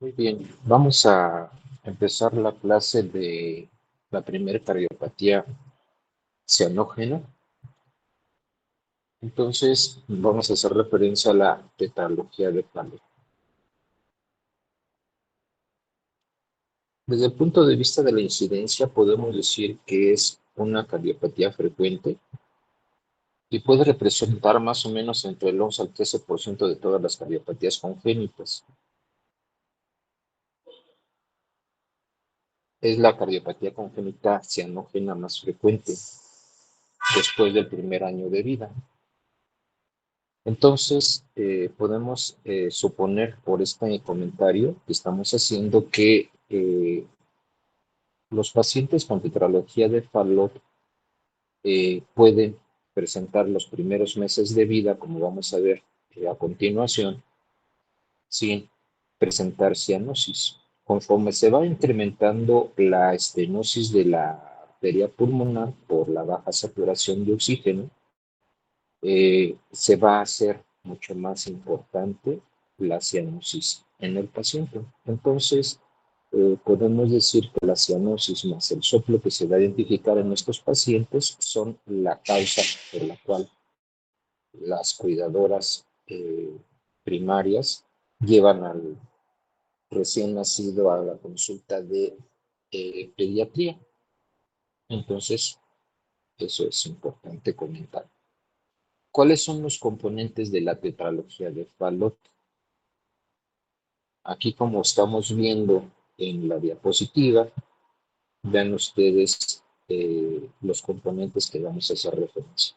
Muy bien, vamos a empezar la clase de la primera cardiopatía cianógena. Entonces, vamos a hacer referencia a la tetralogía de Fallot. Desde el punto de vista de la incidencia, podemos decir que es una cardiopatía frecuente y puede representar más o menos entre el 11 al 13% de todas las cardiopatías congénitas. Es la cardiopatía congénita cianógena más frecuente después del primer año de vida. Entonces, podemos suponer por este comentario que estamos haciendo que los pacientes con tetralogía de Fallot pueden presentar los primeros meses de vida, como vamos a ver a continuación, sin presentar cianosis. Conforme se va incrementando la estenosis de la arteria pulmonar por la baja saturación de oxígeno, se va a hacer mucho más importante la cianosis en el paciente. Entonces, podemos decir que la cianosis más el soplo que se va a identificar en estos pacientes son la causa por la cual las cuidadoras primarias llevan al recién nacido a la consulta de pediatría. Entonces, eso es importante comentar. ¿Cuáles son los componentes de la tetralogía de Fallot? Aquí, como estamos viendo en la diapositiva, vean ustedes los componentes que vamos a hacer referencia.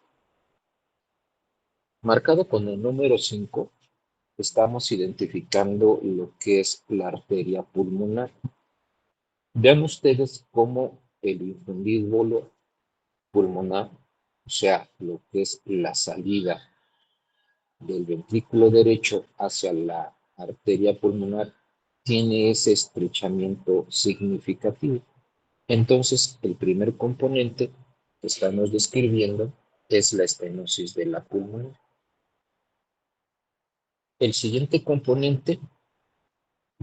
Marcado con el número 5, estamos identificando lo que es la arteria pulmonar. Vean ustedes cómo el infundíbulo pulmonar, o sea, lo que es la salida del ventrículo derecho hacia la arteria pulmonar, tiene ese estrechamiento significativo. Entonces, el primer componente que estamos describiendo es la estenosis de la pulmonar. El siguiente componente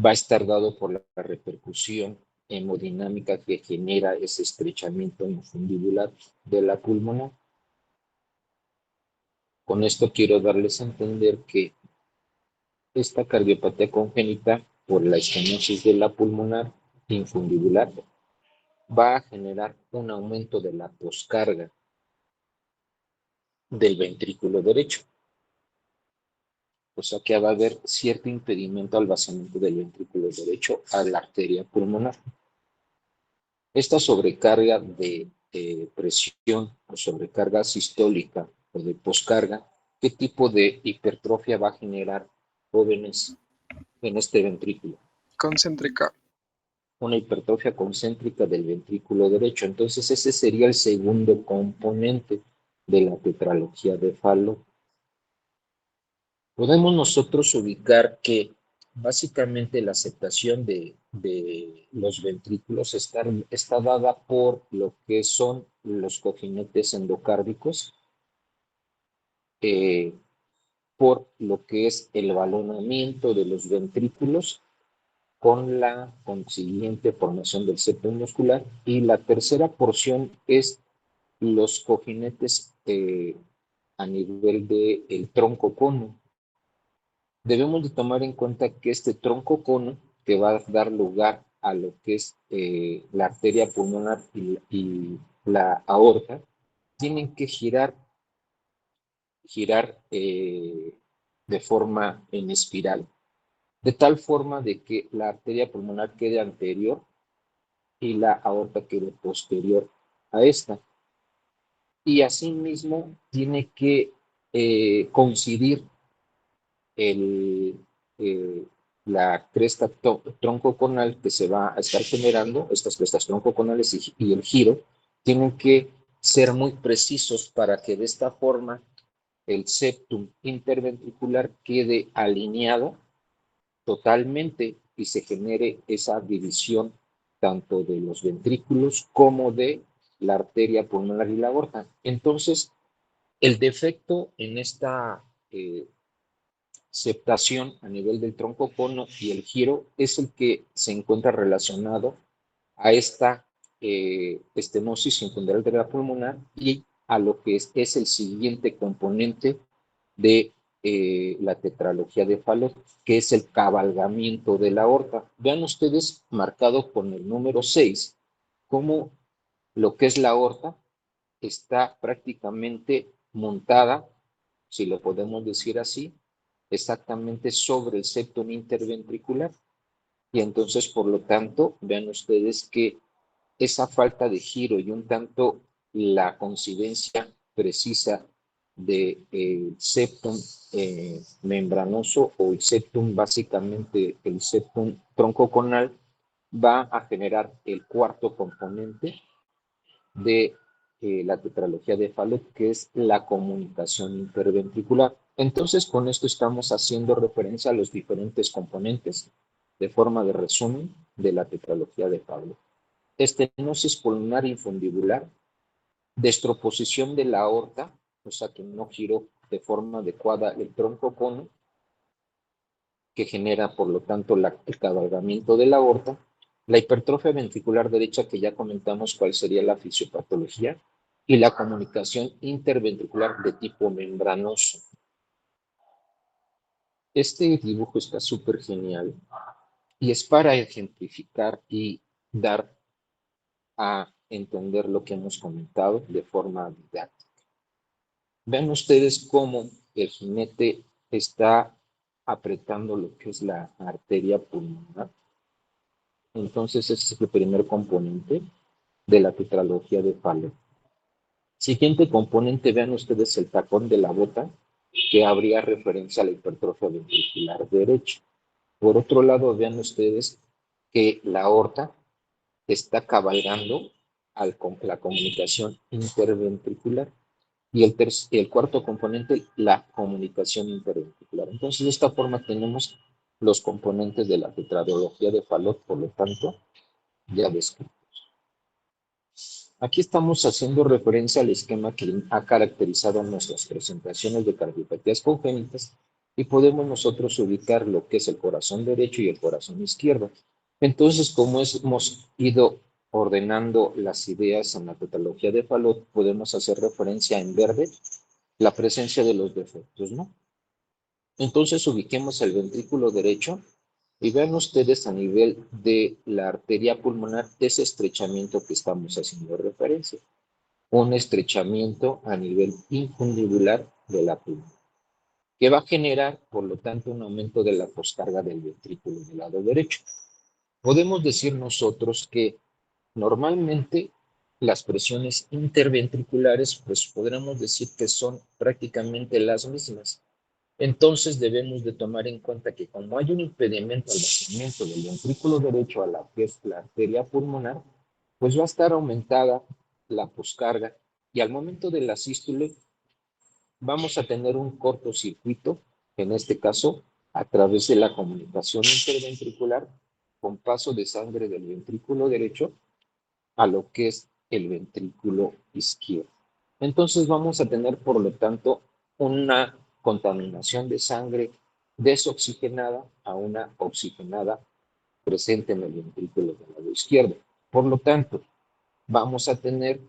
va a estar dado por la repercusión hemodinámica que genera ese estrechamiento infundibular de la pulmonar. Con esto quiero darles a entender que esta cardiopatía congénita por la estenosis de la pulmonar infundibular va a generar un aumento de la poscarga del ventrículo derecho. O sea que va a haber cierto impedimento al vaciamiento del ventrículo derecho a la arteria pulmonar. Esta sobrecarga de presión o sobrecarga sistólica o de poscarga, ¿qué tipo de hipertrofia va a generar, jóvenes, en este ventrículo? Concéntrica. Una hipertrofia concéntrica del ventrículo derecho. Entonces ese sería el segundo componente de la tetralogía de Fallot. Podemos nosotros ubicar que básicamente la aceptación de los ventrículos está dada por lo que son los cojinetes endocárdicos, por lo que es el balonamiento de los ventrículos con la consiguiente formación del septo muscular, y la tercera porción es los cojinetes a nivel del tronco cono. Debemos de tomar en cuenta que este tronco cono, que va a dar lugar a lo que es la arteria pulmonar y la aorta, tienen que girar de forma en espiral, de tal forma de que la arteria pulmonar quede anterior y la aorta quede posterior a esta. Y asimismo tiene que coincidir el, eh, la cresta troncoconal que se va a estar generando, estas crestas troncoconales y el giro, tienen que ser muy precisos para que de esta forma el septum interventricular quede alineado totalmente y se genere esa división tanto de los ventrículos como de la arteria pulmonar y la aorta. Entonces, el defecto en esta septación a nivel del tronco cono y el giro es el que se encuentra relacionado a esta estenosis secundaria de la pulmonar y a lo que es el siguiente componente de la tetralogía de Fallot, que es el cabalgamiento de la aorta. Vean ustedes marcado con el número 6, cómo lo que es la aorta está prácticamente montada, si lo podemos decir así, exactamente sobre el septum interventricular. Y entonces, por lo tanto, vean ustedes que esa falta de giro y un tanto la coincidencia precisa de septum membranoso o el septum, básicamente el septum troncoconal, va a generar el cuarto componente de la tetralogía de Fallot, que es la comunicación interventricular. Entonces, con esto estamos haciendo referencia a los diferentes componentes de forma de resumen de la tetralogía de Fallot. Estenosis pulmonar infundibular, destroposición de la aorta, o sea que no giró de forma adecuada el tronco cono, que genera por lo tanto el cabalgamiento de la aorta, la hipertrofia ventricular derecha, que ya comentamos cuál sería la fisiopatología, y la comunicación interventricular de tipo membranoso. Este dibujo está súper genial y es para ejemplificar y dar a entender lo que hemos comentado de forma didáctica. Vean ustedes cómo el jinete está apretando lo que es la arteria pulmonar. Entonces, ese es el primer componente de la tetralogía de Fallot. Siguiente componente, vean ustedes el tacón de la bota, que habría referencia a la hipertrofia ventricular derecha. Por otro lado, vean ustedes que la aorta está cabalgando la comunicación interventricular. Y el cuarto componente, la comunicación interventricular. Entonces, de esta forma tenemos los componentes de la tetralogía de Fallot, por lo tanto, ya descritos. Aquí estamos haciendo referencia al esquema que ha caracterizado nuestras presentaciones de cardiopatías congénitas y podemos nosotros ubicar lo que es el corazón derecho y el corazón izquierdo. Entonces, como hemos ido ordenando las ideas en la tetralogía de Fallot, podemos hacer referencia en verde la presencia de los defectos, ¿no? Entonces ubiquemos el ventrículo derecho y vean ustedes a nivel de la arteria pulmonar ese estrechamiento que estamos haciendo referencia. Un estrechamiento a nivel infundibular de la pulmón, que va a generar, por lo tanto, un aumento de la poscarga del ventrículo del lado derecho. Podemos decir nosotros que normalmente las presiones interventriculares, pues podríamos decir que son prácticamente las mismas. Entonces debemos de tomar en cuenta que como hay un impedimento al vaciamiento del ventrículo derecho a la que es la arteria pulmonar, pues va a estar aumentada la poscarga y al momento de la sístole vamos a tener un cortocircuito, en este caso a través de la comunicación interventricular con paso de sangre del ventrículo derecho a lo que es el ventrículo izquierdo. Entonces vamos a tener, por lo tanto, una contaminación de sangre desoxigenada a una oxigenada presente en el ventrículo del lado izquierdo. Por lo tanto, vamos a tener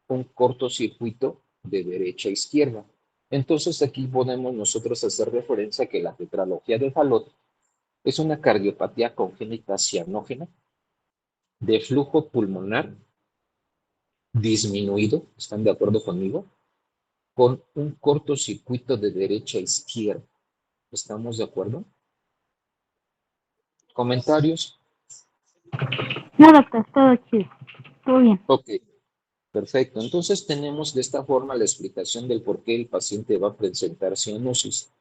un cortocircuito de derecha a izquierda. Entonces aquí podemos nosotros hacer referencia a que la tetralogía de Fallot es una cardiopatía congénita cianógena de flujo pulmonar disminuido, ¿están de acuerdo conmigo? Con un cortocircuito de derecha a izquierda. ¿Estamos de acuerdo? ¿Comentarios? No, doctor, todo chido, todo bien. Ok, perfecto. Entonces tenemos de esta forma la explicación del por qué el paciente va a presentar cianosis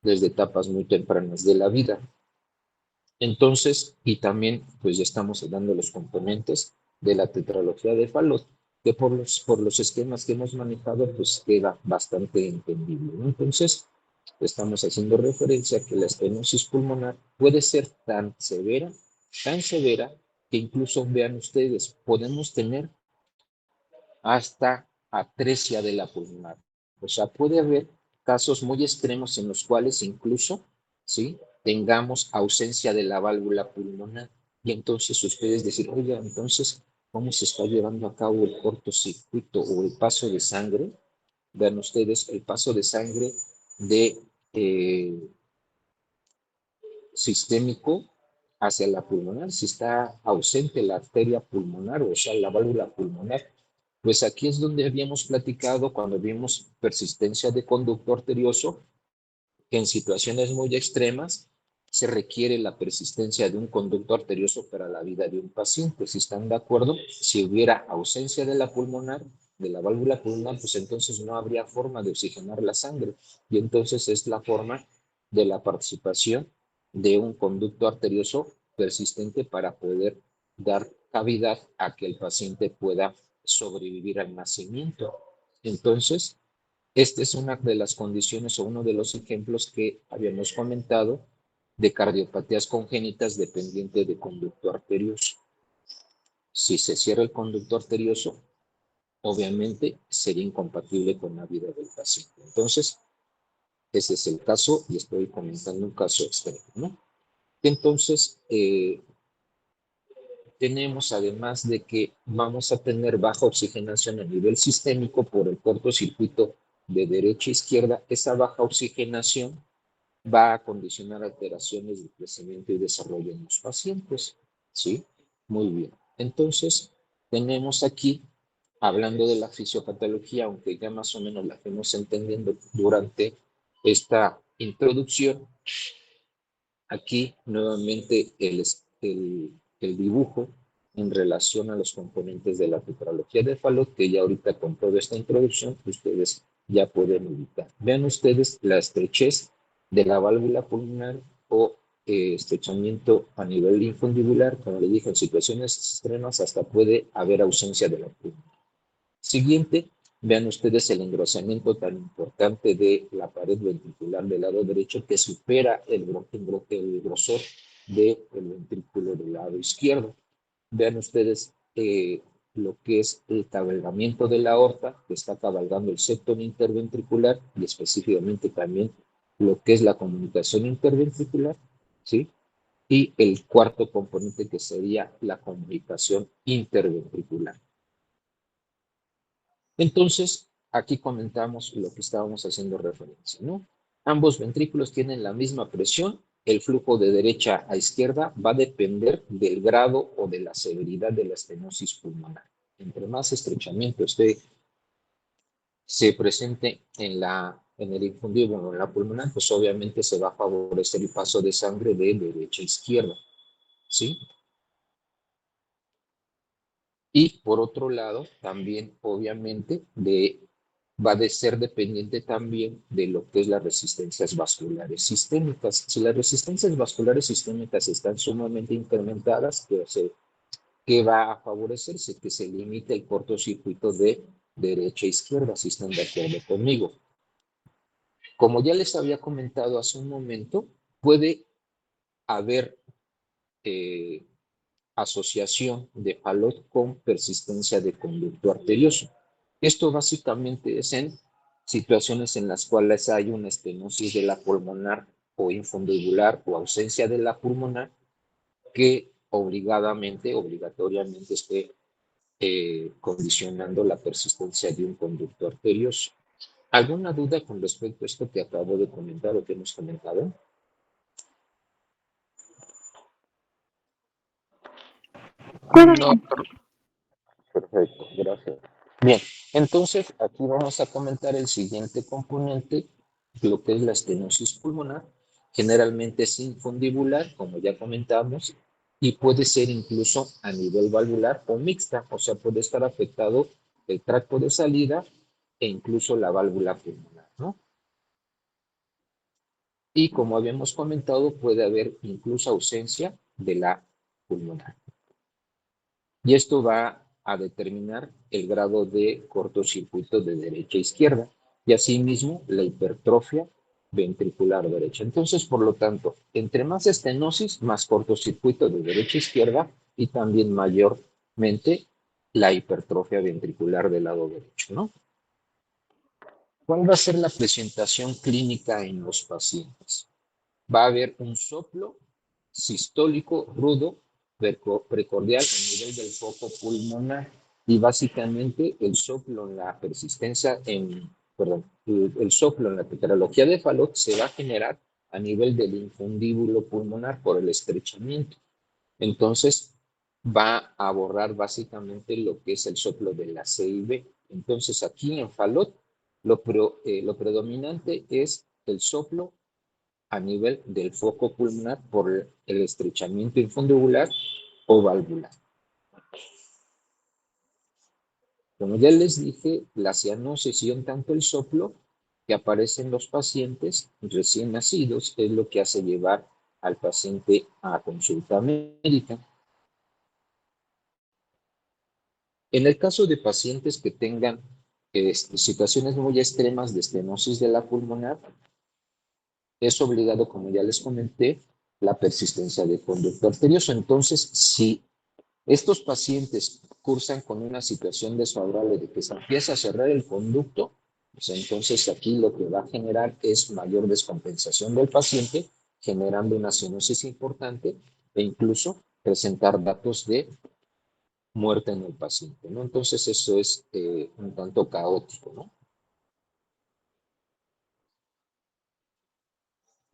desde etapas muy tempranas de la vida. Entonces, y también pues ya estamos dando los componentes de la tetralogía de Fallot, que por los esquemas que hemos manejado pues queda bastante entendible, ¿no? Entonces, estamos haciendo referencia a que la estenosis pulmonar puede ser tan severa, que incluso vean ustedes, podemos tener hasta atresia de la pulmonar. O sea, puede haber casos muy extremos en los cuales incluso, ¿sí?, tengamos ausencia de la válvula pulmonar. Y entonces ustedes decir, oiga, entonces, ¿cómo se está llevando a cabo el cortocircuito o el paso de sangre? Vean ustedes el paso de sangre de sistémico hacia la pulmonar, si está ausente la arteria pulmonar, o sea, la válvula pulmonar. Pues aquí es donde habíamos platicado cuando vimos persistencia de conducto arterioso, que en situaciones muy extremas se requiere la persistencia de un conducto arterioso para la vida de un paciente. Si están de acuerdo, si hubiera ausencia de la pulmonar, de la válvula pulmonar, pues entonces no habría forma de oxigenar la sangre. Y entonces es la forma de la participación de un conducto arterioso persistente para poder dar cavidad a que el paciente pueda sobrevivir al nacimiento. Entonces, esta es una de las condiciones o uno de los ejemplos que habíamos comentado de cardiopatías congénitas dependiente de conducto arterioso. Si se cierra el conducto arterioso, obviamente sería incompatible con la vida del paciente. Entonces, ese es el caso y estoy comentando un caso extremo, ¿no? Entonces, tenemos además de que vamos a tener baja oxigenación a nivel sistémico por el cortocircuito de derecha a izquierda. Esa baja oxigenación va a condicionar alteraciones de crecimiento y desarrollo en los pacientes, ¿sí? Muy bien. Entonces, tenemos aquí, hablando de la fisiopatología, aunque ya más o menos la fuimos entendiendo durante esta introducción, aquí nuevamente el dibujo en relación a los componentes de la tetralogía de Fallot, que ya ahorita con toda esta introducción ustedes ya pueden ubicar. Vean ustedes la estrechez de la válvula pulmonar o estrechamiento a nivel infundibular, como le dije, en situaciones extremas hasta puede haber ausencia de la pulmón. Siguiente, vean ustedes el engrosamiento tan importante de la pared ventricular del lado derecho que supera el grosor del ventrículo del lado izquierdo. Vean ustedes lo que es el cabalgamiento de la aorta, que está cabalgando el septo interventricular y específicamente también lo que es la comunicación interventricular, ¿sí? Y el cuarto componente que sería la comunicación interventricular. Entonces, aquí comentamos lo que estábamos haciendo referencia, ¿no? Ambos ventrículos tienen la misma presión, el flujo de derecha a izquierda va a depender del grado o de la severidad de la estenosis pulmonar. Entre más estrechamiento se presente en el infundíbulo o en la pulmonar, pues obviamente se va a favorecer el paso de sangre de derecha a izquierda, ¿sí? Y por otro lado, también obviamente va a ser dependiente también de lo que es las resistencias vasculares sistémicas. Si las resistencias vasculares sistémicas están sumamente incrementadas, ¿qué va a favorecerse? Que se limite el cortocircuito de derecha a izquierda, si están de acuerdo conmigo. Como ya les había comentado hace un momento, puede haber asociación de Fallot con persistencia de conducto arterioso. Esto básicamente es en situaciones en las cuales hay una estenosis de la pulmonar o infundibular o ausencia de la pulmonar que obligatoriamente esté condicionando la persistencia de un conducto arterioso. ¿Alguna duda con respecto a esto que acabo de comentar o que hemos comentado? No. Perfecto, gracias. Bien, entonces aquí vamos a comentar el siguiente componente, lo que es la estenosis pulmonar. Generalmente es infundibular, como ya comentamos, y puede ser incluso a nivel valvular o mixta, o sea, puede estar afectado el tracto de salida e incluso la válvula pulmonar, ¿no? Y como habíamos comentado, puede haber incluso ausencia de la pulmonar. Y esto va a determinar el grado de cortocircuito de derecha a izquierda y asimismo la hipertrofia ventricular derecha. Entonces, por lo tanto, entre más estenosis, más cortocircuito de derecha a izquierda y también mayormente la hipertrofia ventricular del lado derecho, ¿no? ¿Cuál va a ser la presentación clínica en los pacientes? Va a haber un soplo sistólico rudo precordial a nivel del foco pulmonar y básicamente el soplo en la persistencia, el soplo en la tetralogía de Fallot se va a generar a nivel del infundíbulo pulmonar por el estrechamiento. Entonces va a borrar básicamente lo que es el soplo de la C y B. Entonces aquí en Fallot lo predominante es el soplo a nivel del foco pulmonar por el estrechamiento infundibular o valvular. Como ya les dije, la cianosis y un tanto el soplo que aparece en los pacientes recién nacidos es lo que hace llevar al paciente a consulta médica. En el caso de pacientes que tengan situaciones muy extremas de estenosis de la pulmonar, es obligado, como ya les comenté, la persistencia de conducto arterioso. Entonces, si estos pacientes cursan con una situación desfavorable de que se empieza a cerrar el conducto, pues entonces aquí lo que va a generar es mayor descompensación del paciente, generando una cianosis importante e incluso presentar datos de muerte en el paciente, ¿no? Entonces eso es un tanto caótico, ¿no?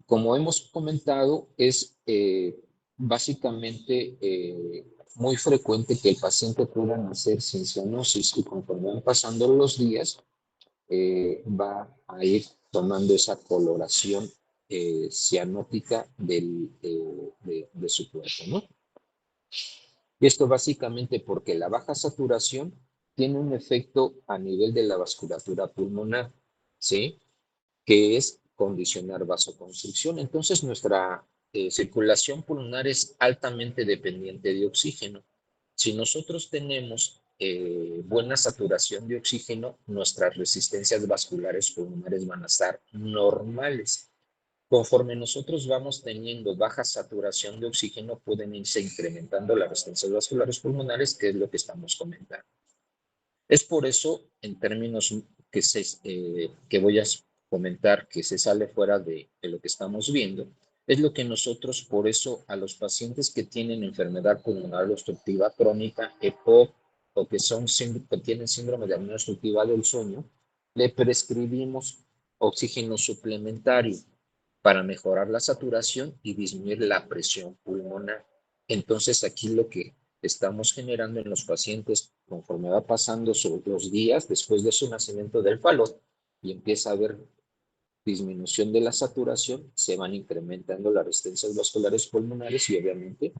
Como hemos comentado, es básicamente muy frecuente que el paciente pueda nacer sin cianosis y conforme van pasando los días, va a ir tomando esa coloración cianótica de su cuerpo, ¿no? Y esto básicamente porque la baja saturación tiene un efecto a nivel de la vasculatura pulmonar, ¿sí? Que es condicionar vasoconstricción. Entonces, nuestra circulación pulmonar es altamente dependiente de oxígeno. Si nosotros tenemos buena saturación de oxígeno, nuestras resistencias vasculares pulmonares van a estar normales. Conforme nosotros vamos teniendo baja saturación de oxígeno, pueden irse incrementando las resistencias vasculares pulmonares, que es lo que estamos comentando. Es por eso, en términos que voy a comentar, que se sale fuera de lo que estamos viendo, es lo que nosotros, por eso, a los pacientes que tienen enfermedad pulmonar obstructiva crónica, EPOC, o que tienen síndrome de apnea obstructiva del sueño, le prescribimos oxígeno suplementario para mejorar la saturación y disminuir la presión pulmonar. Entonces, aquí lo que estamos generando en los pacientes conforme va pasando sobre los días después de su nacimiento del Fallot y empieza a haber disminución de la saturación, se van incrementando las resistencias vasculares pulmonares y obviamente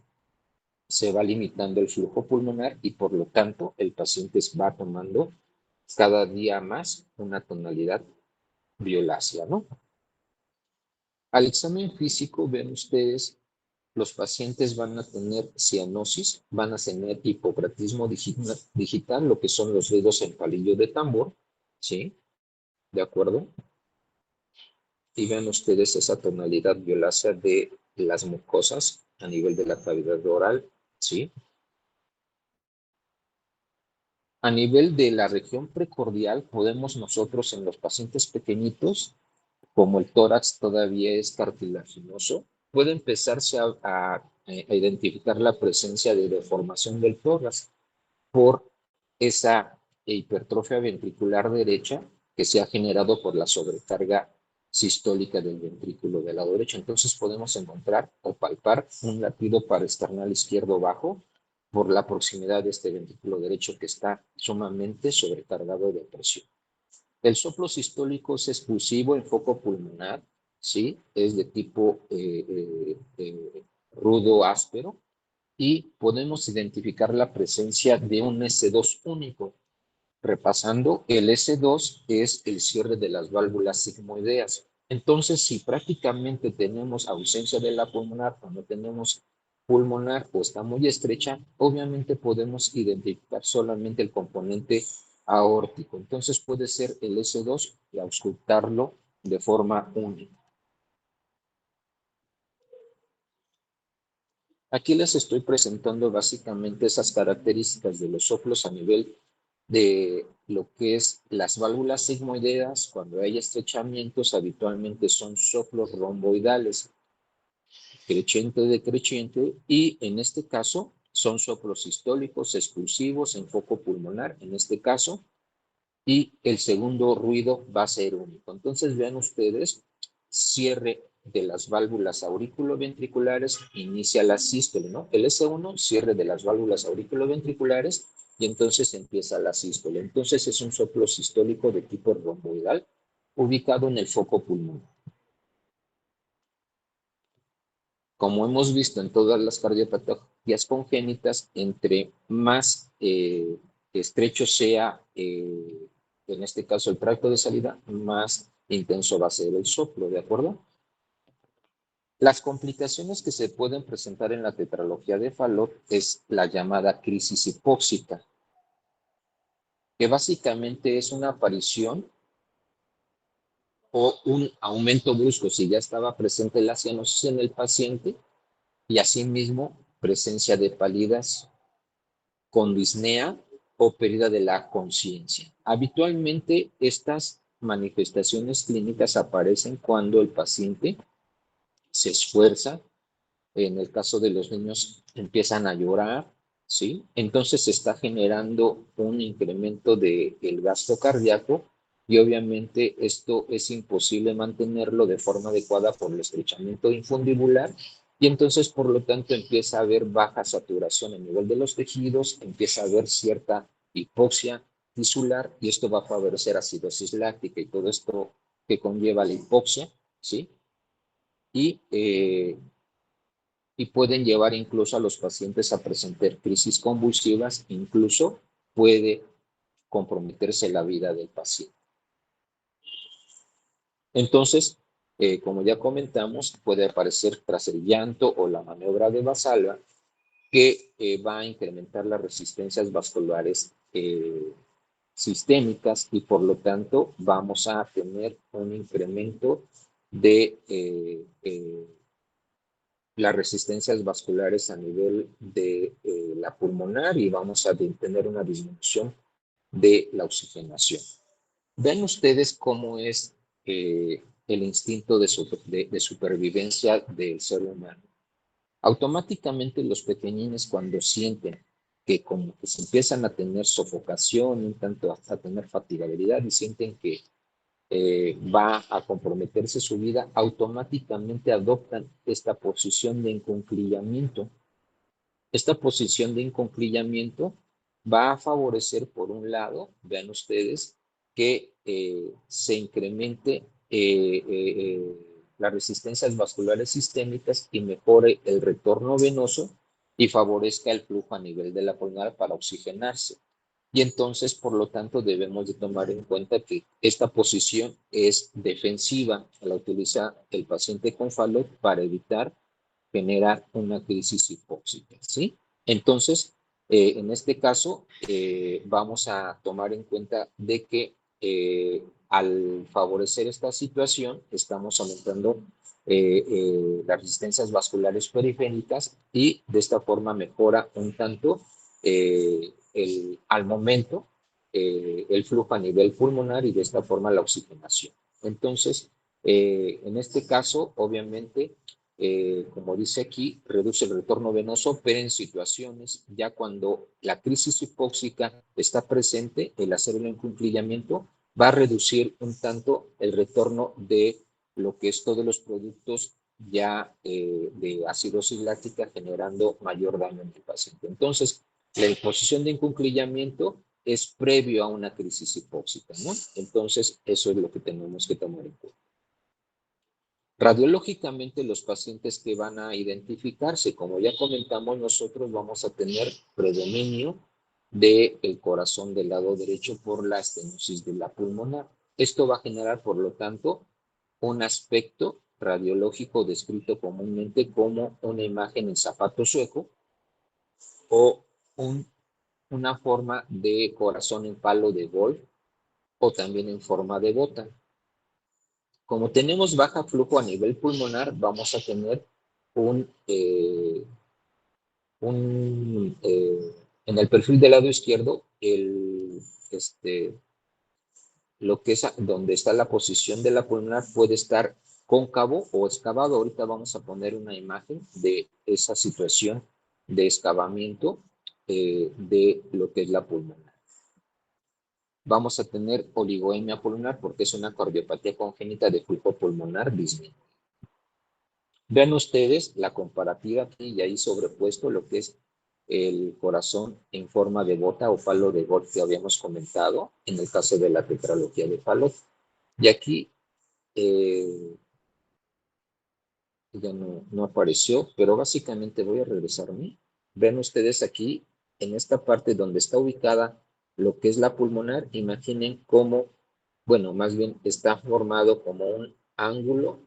se va limitando el flujo pulmonar y por lo tanto el paciente va tomando cada día más una tonalidad violácea, ¿no? Al examen físico ven ustedes, los pacientes van a tener cianosis, van a tener hipocratismo digital, lo que son los dedos en palillo de tambor, ¿sí? ¿De acuerdo? Y vean ustedes esa tonalidad violácea de las mucosas a nivel de la cavidad oral, ¿sí? A nivel de la región precordial, podemos nosotros en los pacientes pequeñitos, como el tórax todavía es cartilaginoso, puede empezarse a identificar la presencia de deformación del tórax por esa hipertrofia ventricular derecha que se ha generado por la sobrecarga sistólica del ventrículo del lado derecho. Entonces podemos encontrar o palpar un latido paraesternal izquierdo bajo por la proximidad de este ventrículo derecho que está sumamente sobrecargado de presión. El soplo sistólico es exclusivo en foco pulmonar, ¿sí? Es de tipo rudo, áspero, y podemos identificar la presencia de un S2 único. Repasando, el S2 es el cierre de las válvulas sigmoideas. Entonces, si prácticamente tenemos ausencia de la pulmonar o no tenemos pulmonar o está muy estrecha, obviamente podemos identificar solamente el componente aórtico. Entonces puede ser el S2 y auscultarlo de forma única. Aquí les estoy presentando básicamente esas características de los soplos a nivel de lo que es las válvulas sigmoideas. Cuando hay estrechamientos, habitualmente son soplos romboidales, creciente decreciente, y en este caso son soplos sistólicos exclusivos en foco pulmonar, en este caso, y el segundo ruido va a ser único. Entonces vean ustedes, cierre de las válvulas auriculoventriculares, inicia la sístole, ¿no? El S1, cierre de las válvulas auriculoventriculares, y entonces empieza la sístole. Entonces es un soplo sistólico de tipo romboidal, ubicado en el foco pulmonar. Como hemos visto en todas las cardiopatías congénitas, entre más estrecho sea, en este caso, el tracto de salida, más intenso va a ser el soplo, ¿de acuerdo? Las complicaciones que se pueden presentar en la tetralogía de Fallot es la llamada crisis hipóxica, que básicamente es una aparición o un aumento brusco, si ya estaba presente la cianosis en el paciente, y asimismo presencia de pálidas con disnea o pérdida de la conciencia. Habitualmente estas manifestaciones clínicas aparecen cuando el paciente se esfuerza. En el caso de los niños empiezan a llorar, ¿sí? Entonces se está generando un incremento del gasto cardíaco, y obviamente esto es imposible mantenerlo de forma adecuada por el estrechamiento infundibular, y entonces por lo tanto empieza a haber baja saturación a nivel de los tejidos, empieza a haber cierta hipoxia tisular, y esto va a favorecer acidosis láctica y todo esto que conlleva la hipoxia, ¿sí? Y pueden llevar incluso a los pacientes a presentar crisis convulsivas, incluso puede comprometerse la vida del paciente. Entonces, como ya comentamos, puede aparecer tras el llanto o la maniobra de Valsalva, que va a incrementar las resistencias vasculares sistémicas, y por lo tanto vamos a tener un incremento de las resistencias vasculares a nivel de la pulmonar, y vamos a tener una disminución de la oxigenación. Ven ustedes cómo es el instinto de supervivencia del ser humano. Automáticamente los pequeñines, cuando sienten que como que se empiezan a tener sofocación, un tanto hasta tener fatigabilidad, y sienten que va a comprometerse su vida, automáticamente adoptan esta posición de encunclillamiento. Esta posición de encunclillamiento va a favorecer, por un lado, vean ustedes, que se incremente las resistencias vasculares sistémicas y mejore el retorno venoso, y favorezca el flujo a nivel de la pulmonar para oxigenarse. Y entonces, por lo tanto, debemos de tomar en cuenta que esta posición es defensiva, la utiliza el paciente con Fallot para evitar generar una crisis hipóxica, ¿sí? Entonces, en este caso, vamos a tomar en cuenta de que al favorecer esta situación, estamos aumentando las resistencias vasculares periféricas, y de esta forma mejora un tanto al momento el flujo a nivel pulmonar, y de esta forma la oxigenación. Entonces, en este caso, obviamente, como dice aquí, reduce el retorno venoso, pero en situaciones ya cuando la crisis hipóxica está presente, el hacer el encunclillamiento va a reducir un tanto el retorno de lo que es todos los productos ya de acidosis láctica, generando mayor daño en el paciente. Entonces, la disposición de encunclillamiento es previo a una crisis hipóxica, ¿no? Entonces, eso es lo que tenemos que tomar en cuenta. Radiológicamente, los pacientes que van a identificarse, como ya comentamos, nosotros vamos a tener predominio del corazón del lado derecho por la estenosis de la pulmonar. Esto va a generar, por lo tanto, un aspecto radiológico descrito comúnmente como una imagen en zapato sueco, o una forma de corazón en palo de golf, o también en forma de bota. Como tenemos baja flujo a nivel pulmonar, vamos a tener en el perfil del lado izquierdo, lo que es donde está la posición de la pulmonar puede estar cóncavo o excavado. Ahorita vamos a poner una imagen de esa situación de excavamiento de lo que es la pulmonar. Vamos a tener oligoemia pulmonar porque es una cardiopatía congénita de flujo pulmonar disminuido. Vean ustedes la comparativa aquí y ahí sobrepuesto lo que es el corazón en forma de bota o palo de golf que habíamos comentado en el caso de la tetralogía de Fallot. Y aquí ya no apareció, pero básicamente voy a regresarme. Ven ustedes aquí, en esta parte donde está ubicada lo que es la pulmonar, imaginen cómo, bueno, más bien está formado como un ángulo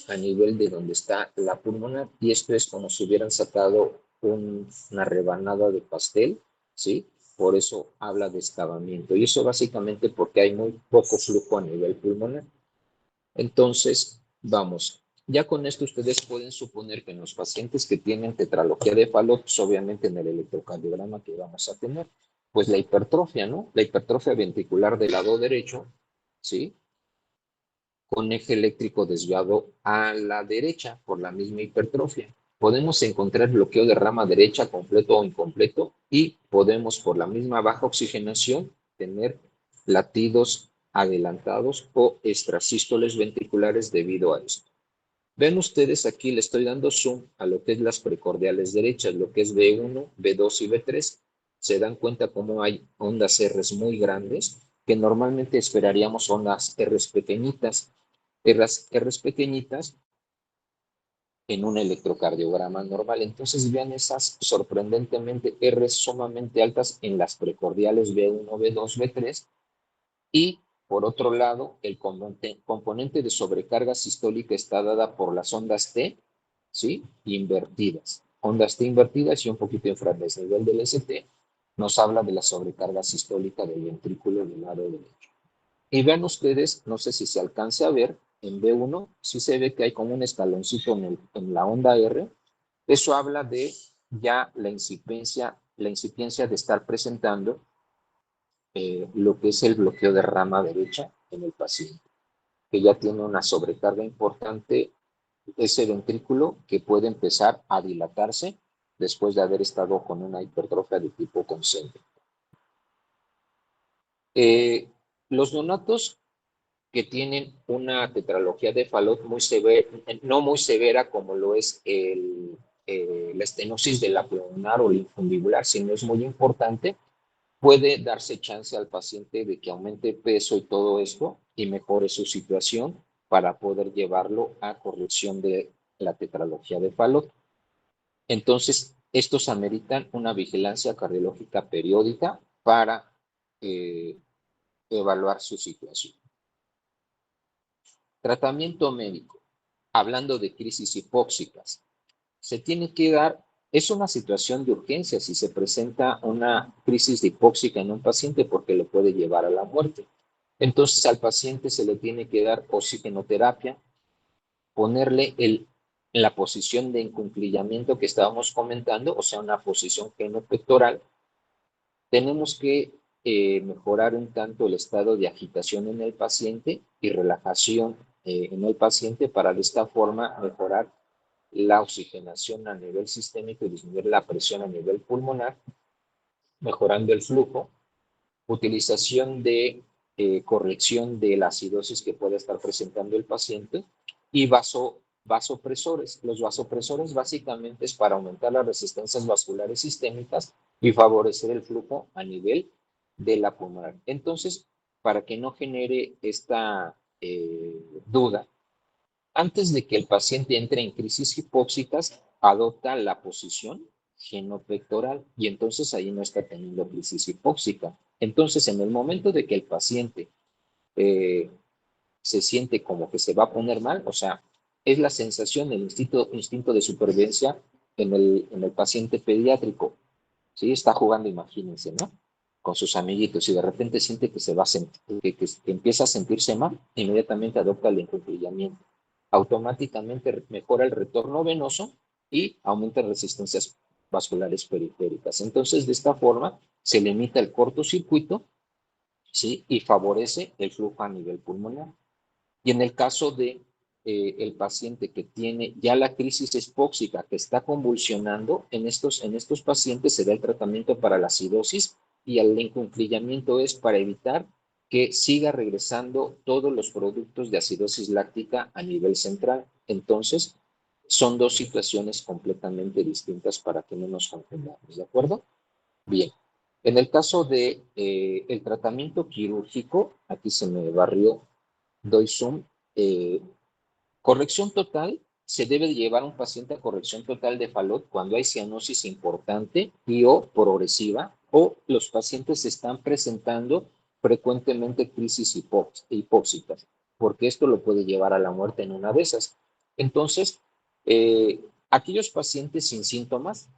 a nivel de donde está la pulmonar, y esto es como si hubieran sacado una rebanada de pastel, ¿sí? Por eso habla de excavamiento, y eso básicamente porque hay muy poco flujo a nivel pulmonar. Entonces, vamos, ya con esto ustedes pueden suponer que en los pacientes que tienen tetralogía de Fallot, pues obviamente en el electrocardiograma que vamos a tener, pues la hipertrofia, ¿no? La hipertrofia ventricular del lado derecho, ¿sí? Con eje eléctrico desviado a la derecha por la misma hipertrofia. Podemos encontrar bloqueo de rama derecha completo o incompleto y podemos por la misma baja oxigenación tener latidos adelantados o extrasístoles ventriculares debido a esto. Ven ustedes aquí, le estoy dando zoom a lo que es las precordiales derechas, lo que es B1, B2 y B3. Se dan cuenta cómo hay ondas R muy grandes, que normalmente esperaríamos ondas R pequeñitas. R pequeñitas en un electrocardiograma normal. Entonces vean esas sorprendentemente R sumamente altas en las precordiales B1, B2, B3 y por otro lado el componente de sobrecarga sistólica está dada por las ondas T, ¿sí? Invertidas. Ondas T invertidas y un poquito infradesnivel del ST nos habla de la sobrecarga sistólica del ventrículo del lado derecho. Y vean ustedes, no sé si se alcance a ver, en B1 sí se ve que hay como un escaloncito en la onda R. Eso habla de ya la incipiencia de estar presentando lo que es el bloqueo de rama derecha en el paciente, que ya tiene una sobrecarga importante ese ventrículo que puede empezar a dilatarse después de haber estado con una hipertrofia de tipo concéntrico. Los neonatos que tienen una tetralogía de Fallot muy severa, no muy severa como lo es la estenosis de la pulmonar o linfoundibular, sino es muy importante, puede darse chance al paciente de que aumente peso y todo esto y mejore su situación para poder llevarlo a corrección de la tetralogía de Fallot. Entonces, estos ameritan una vigilancia cardiológica periódica para evaluar su situación. Tratamiento médico. Hablando de crisis hipóxicas, se tiene que dar, es una situación de urgencia si se presenta una crisis de hipóxica en un paciente porque lo puede llevar a la muerte. Entonces al paciente se le tiene que dar oxigenoterapia, ponerle en la posición de encunclillamiento que estábamos comentando, o sea, una posición genopectoral. Tenemos que mejorar un tanto el estado de agitación en el paciente y relajación en el paciente para de esta forma mejorar la oxigenación a nivel sistémico y disminuir la presión a nivel pulmonar, mejorando el flujo, utilización de corrección de la acidosis que puede estar presentando el paciente y vasopresores. Los vasopresores básicamente es para aumentar las resistencias vasculares sistémicas y favorecer el flujo a nivel de la pulmonar. Entonces, para que no genere esta duda, antes de que el paciente entre en crisis hipóxicas, adopta la posición genopectoral y entonces ahí no está teniendo crisis hipóxica. Entonces, en el momento de que el paciente se siente como que se va a poner mal, o sea, es la sensación, el instinto de supervivencia en el paciente pediátrico. ¿Sí? Está jugando, imagínense, ¿no? Con sus amiguitos y de repente siente que se va a sentir, que empieza a sentirse mal, inmediatamente adopta el encrucijamiento. Automáticamente mejora el retorno venoso y aumenta resistencias vasculares periféricas. Entonces, de esta forma, se limita el cortocircuito ¿sí? Y favorece el flujo a nivel pulmonar. Y en el caso de el paciente que tiene ya la crisis hipóxica, que está convulsionando, en estos pacientes se da el tratamiento para la acidosis y el encunquillamiento es para evitar que siga regresando todos los productos de acidosis láctica a nivel central. Entonces, son dos situaciones completamente distintas para que no nos confundamos, ¿de acuerdo? Bien. En el caso de el tratamiento quirúrgico, aquí se me barrió, doy zoom, eh, corrección total, se debe llevar a un paciente a corrección total de Fallot cuando hay cianosis importante y o progresiva o los pacientes están presentando frecuentemente crisis hipóxicas, porque esto lo puede llevar a la muerte en una de esas. Entonces, aquellos pacientes sin síntomas,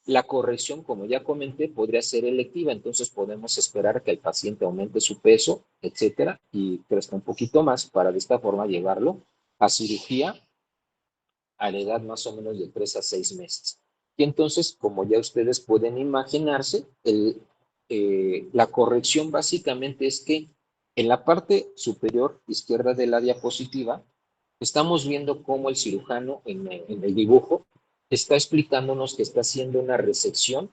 la corrección, como ya comenté, podría ser electiva, entonces podemos esperar que el paciente aumente su peso, etcétera, y crezca un poquito más para de esta forma llevarlo a cirugía a la edad más o menos de 3 a 6 meses. Y entonces, como ya ustedes pueden imaginarse, la corrección básicamente es que en la parte superior izquierda de la diapositiva estamos viendo cómo el cirujano en el dibujo está explicándonos que está haciendo una resección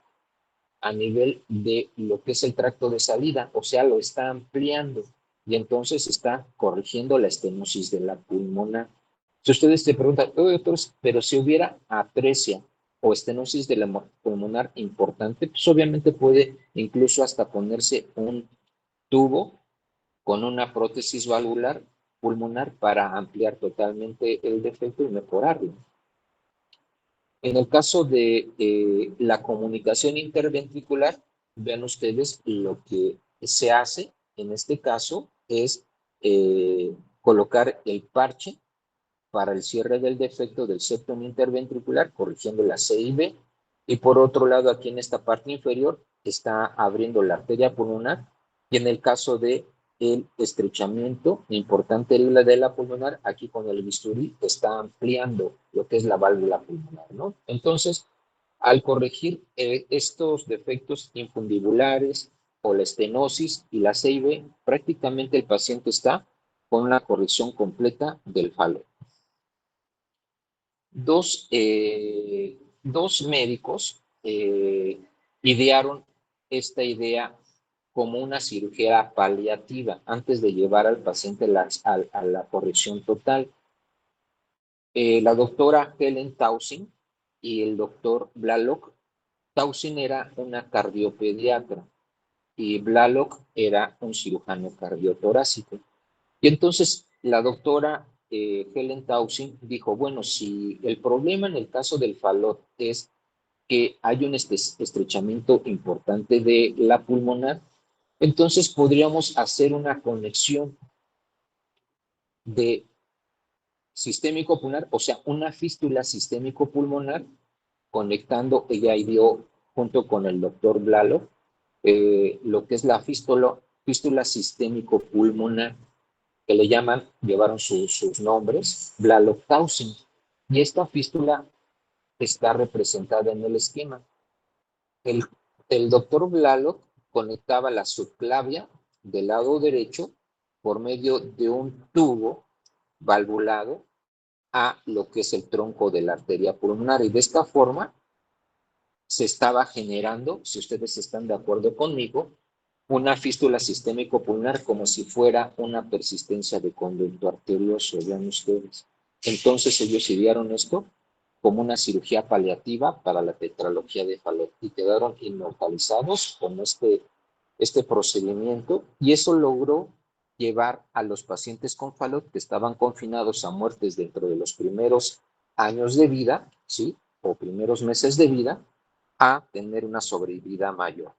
a nivel de lo que es el tracto de salida, o sea, lo está ampliando y entonces está corrigiendo la estenosis de la pulmona. Si ustedes te preguntan, doctores, pero si hubiera atresia o estenosis de la pulmonar importante, pues obviamente puede incluso hasta ponerse un tubo con una prótesis valvular pulmonar para ampliar totalmente el defecto y mejorarlo. En el caso de la comunicación interventricular, vean ustedes lo que se hace en este caso es colocar el parche para el cierre del defecto del septum interventricular, corrigiendo la C y B, y por otro lado, aquí en esta parte inferior, está abriendo la arteria pulmonar, y en el caso de el estrechamiento importante de la pulmonar, aquí con el bisturí está ampliando lo que es la válvula pulmonar, ¿no? Entonces, al corregir estos defectos infundibulares o la estenosis y la C y B, prácticamente el paciente está con una corrección completa del falo. Dos médicos idearon esta idea como una cirugía paliativa antes de llevar al paciente a la corrección total. La doctora Helen Taussig y el doctor Blalock. Taussig era una cardiopediatra y Blalock era un cirujano cardiotorácico. Y entonces la doctora Helen Taussig dijo, bueno, si el problema en el caso del Fallot es que hay un estrechamiento importante de la pulmonar, entonces podríamos hacer una conexión de sistémico pulmonar, o sea, una fístula sistémico pulmonar, conectando, ella ideó junto con el doctor Blalo, lo que es la fístula sistémico pulmonar, que le llaman, llevaron sus nombres, Blalock-Taussig. Y esta fístula está representada en el esquema. El, el doctor Blalock conectaba la subclavia del lado derecho por medio de un tubo valvulado a lo que es el tronco de la arteria pulmonar y de esta forma se estaba generando, si ustedes están de acuerdo conmigo, una fístula sistémico pulmonar como si fuera una persistencia de conducto arterioso, vean ustedes. Entonces ellos idearon esto como una cirugía paliativa para la tetralogía de Fallot y quedaron inmortalizados con este procedimiento y eso logró llevar a los pacientes con Fallot que estaban confinados a muertes dentro de los primeros años de vida, ¿sí? O primeros meses de vida, a tener una sobrevida mayor.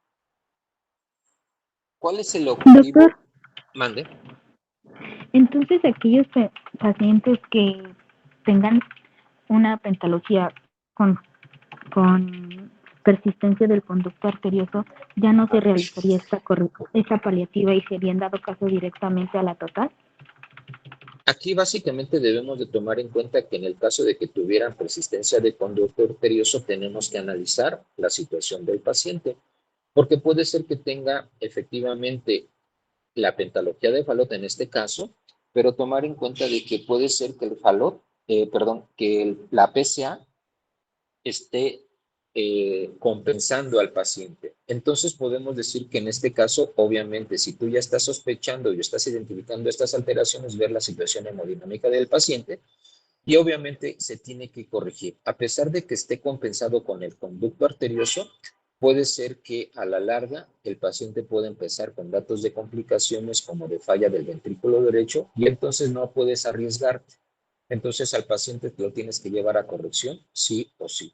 ¿Cuál es el objetivo? Doctor, Mande. entonces aquellos pacientes que tengan una pentalogía con, con persistencia del conducto arterioso, ya no se realizaría esta paliativa y sería en dado caso directamente a la total. Aquí básicamente debemos de tomar en cuenta que en el caso de que tuvieran persistencia de conducto arterioso tenemos que analizar la situación del paciente, porque puede ser que tenga efectivamente la pentalogía de Fallot en este caso, pero tomar en cuenta de que puede ser que la PSA esté compensando al paciente. Entonces podemos decir que en este caso, obviamente, si tú ya estás sospechando y estás identificando estas alteraciones, ver la situación hemodinámica del paciente y obviamente se tiene que corregir. A pesar de que esté compensado con el conducto arterioso, puede ser que a la larga el paciente pueda empezar con datos de complicaciones como de falla del ventrículo derecho y entonces no puedes arriesgarte. Entonces al paciente te lo tienes que llevar a corrección, sí o sí.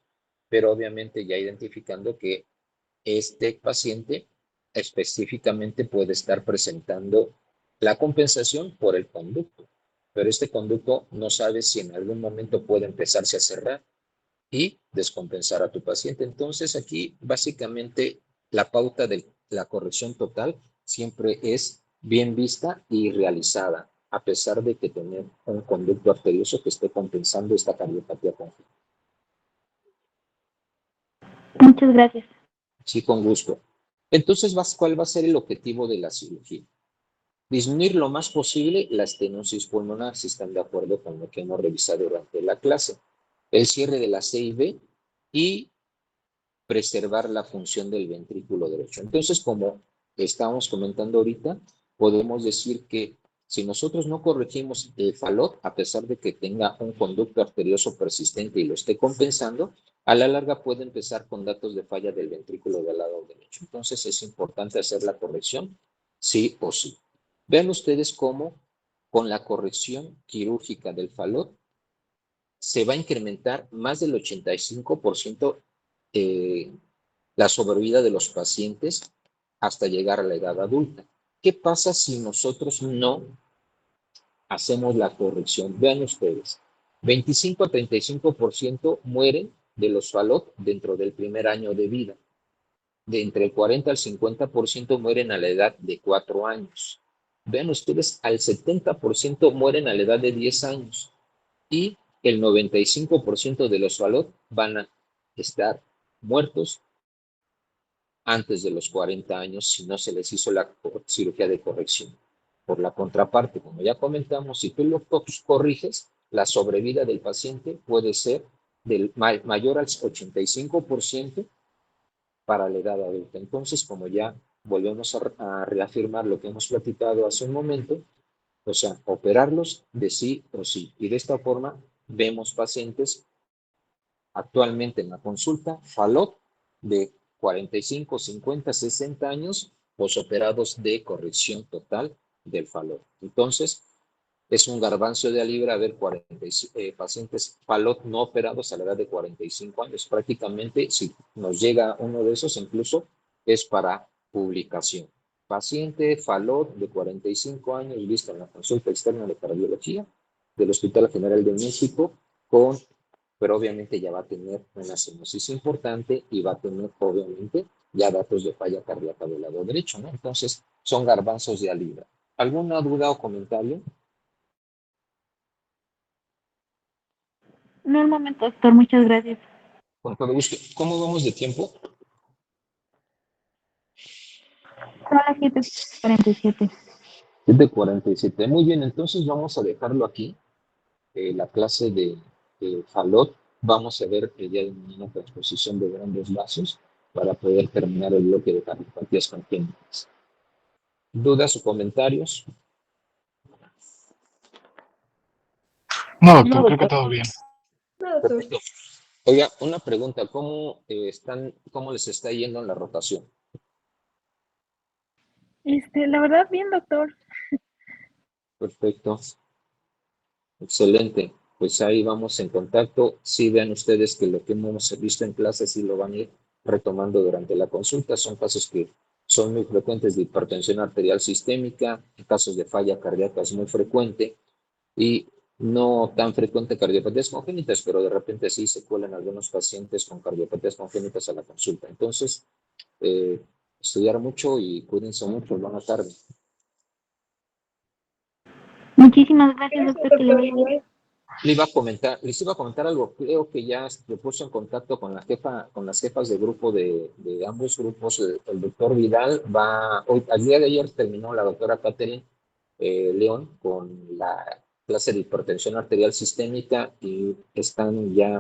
Pero obviamente ya identificando que este paciente específicamente puede estar presentando la compensación por el conducto, pero este conducto no sabe si en algún momento puede empezarse a cerrar y descompensar a tu paciente. Entonces aquí básicamente la pauta de la corrección total siempre es bien vista y realizada, a pesar de que tener un conducto arterioso que esté compensando esta cardiopatía congénita. Muchas gracias. Sí, con gusto. Entonces, ¿cuál va a ser el objetivo de la cirugía? Disminuir lo más posible la estenosis pulmonar, si están de acuerdo con lo que hemos revisado durante la clase. El cierre de la C y B y preservar la función del ventrículo derecho. Entonces, como estábamos comentando ahorita, podemos decir que si nosotros no corregimos el Fallot, a pesar de que tenga un conducto arterioso persistente y lo esté compensando, a la larga puede empezar con datos de falla del ventrículo del lado derecho. Entonces es importante hacer la corrección, sí o sí. Vean ustedes cómo con la corrección quirúrgica del Fallot se va a incrementar más del 85% la sobrevida de los pacientes hasta llegar a la edad adulta. ¿Qué pasa si nosotros no hacemos la corrección? Vean ustedes, 25 a 35% mueren de los Fallot dentro del primer año de vida. De entre el 40 al 50% mueren a la edad de 4 años. Vean ustedes, al 70% mueren a la edad de 10 años. Y el 95% de los Fallot van a estar muertos antes de los 40 años si no se les hizo la cirugía de corrección. Por la contraparte, como ya comentamos, si tú lo corriges, la sobrevida del paciente puede ser del mayor al 85% para la edad adulta. Entonces, como ya volvemos a reafirmar lo que hemos platicado hace un momento, o sea, operarlos de sí o sí. Y de esta forma vemos pacientes actualmente en la consulta, Fallot de 45, 50, 60 años, posoperados de corrección total del Fallot. Entonces, es un garbanzo de a libra ver pacientes Fallot no operados a la edad de 45 años. Prácticamente, si nos llega uno de esos, incluso es para publicación. Paciente Fallot de 45 años, visto en la consulta externa de cardiología del Hospital General de México, pero obviamente ya va a tener una cianosis importante y va a tener, obviamente, ya datos de falla cardíaca del lado derecho, ¿no? Entonces, son garbanzos de a libra. ¿Alguna duda o comentario? No, el momento, doctor, muchas gracias. Con todo gusto. ¿Cómo vamos de tiempo? Son las 7:47. 7:47. Muy bien, entonces vamos a dejarlo aquí. La clase de Fallot. Vamos a ver ya de mañana transposición de grandes vasos para poder terminar el bloque de cardiopatías congénitas. ¿Dudas o comentarios? No, doctor, creo que todo bien. Perfecto. Oiga, una pregunta, ¿cómo les está yendo en la rotación? La verdad, bien, doctor. Perfecto, excelente. Pues ahí vamos en contacto. Sí, vean ustedes que lo que hemos visto en clase sí lo van a ir retomando durante la consulta. Son casos que son muy frecuentes de hipertensión arterial sistémica, casos de falla cardíaca es muy frecuente y no tan frecuente cardiopatías congénitas, pero de repente sí se cuelan algunos pacientes con cardiopatías congénitas a la consulta. Entonces, estudiar mucho y cuídense mucho. Buenas tardes. Muchísimas gracias, doctor, que le vaya bien. Les iba a comentar algo. Creo que ya se puso en contacto con con las jefas de grupo de ambos grupos. El doctor Vidal al día de ayer terminó la doctora Catherine León con la clase de hipertensión arterial sistémica y están ya